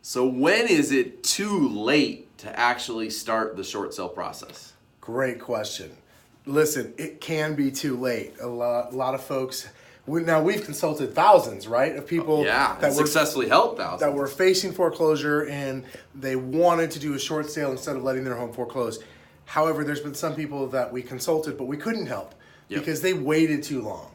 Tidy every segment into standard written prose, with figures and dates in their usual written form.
So when is it too late to actually start the short sale process? Great question. Listen, it can be too late. A lot of folks. We've consulted thousands, right, of people that successfully helped thousands that were facing foreclosure and they wanted to do a short sale instead of letting their home foreclose. However, there's been some people that we consulted, but we couldn't help because they waited too long.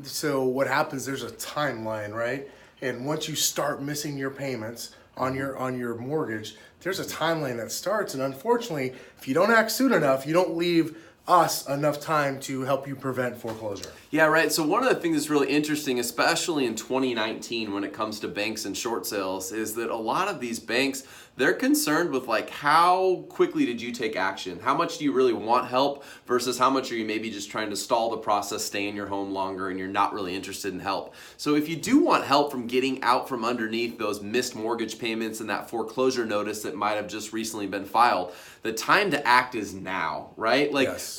So what happens? There's a timeline, right? And once you start missing your payments on your mortgage, there's a timeline that starts. And unfortunately, if you don't act soon enough, you don't leave us enough time to help you prevent foreclosure. Yeah, right. So one of the things that's really interesting, especially in 2019 when it comes to banks and short sales, is that a lot of these banks, they're concerned with like how quickly did you take action? How much do you really want help versus how much are you maybe just trying to stall the process, stay in your home longer, and you're not really interested in help. So if you do want help from getting out from underneath those missed mortgage payments and that foreclosure notice that might have just recently been filed, the time to act is now, right?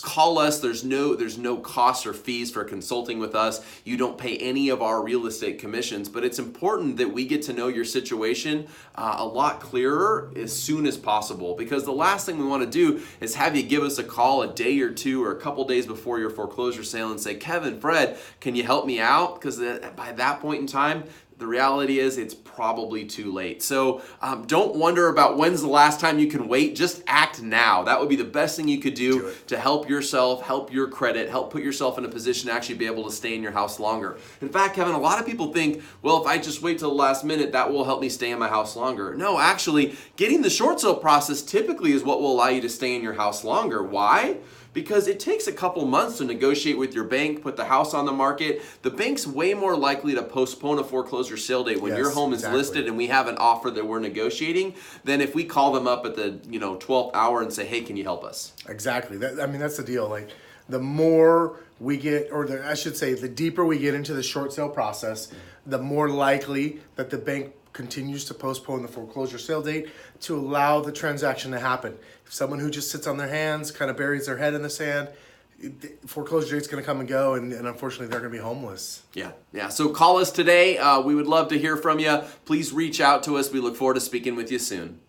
Call us. There's no costs or fees for consulting with us. You don't pay any of our real estate commissions, but it's important that we get to know your situation a lot clearer as soon as possible, because the last thing we want to do is have you give us a call a day or two or a couple days before your foreclosure sale and say, Kevin, Fred, can you help me out? Because by that point in time, the reality is it's probably too late. So don't wonder about when's the last time you can wait. Just act now. That would be the best thing you could do to help yourself, help your credit, help put yourself in a position to actually be able to stay in your house longer. In fact, Kevin, a lot of people think, well, if I just wait till the last minute, that will help me stay in my house longer. No, actually, getting the short sale process typically is what will allow you to stay in your house longer. Why? Because it takes a couple months to negotiate with your bank, put the house on the market. The bank's way more likely to postpone a foreclosure sale date when your home is listed and we have an offer that we're negotiating than if we call them up at the 12th hour and say, hey, can you help us? Exactly. That's the deal. Like the more we get, I should say, the deeper we get into the short sale process, the more likely that the bank continues to postpone the foreclosure sale date to allow the transaction to happen. If someone who just sits on their hands, kind of buries their head in the sand, foreclosure date's going to come and go, and unfortunately they're going to be homeless. Yeah. So call us today. We would love to hear from you. Please reach out to us. We look forward to speaking with you soon.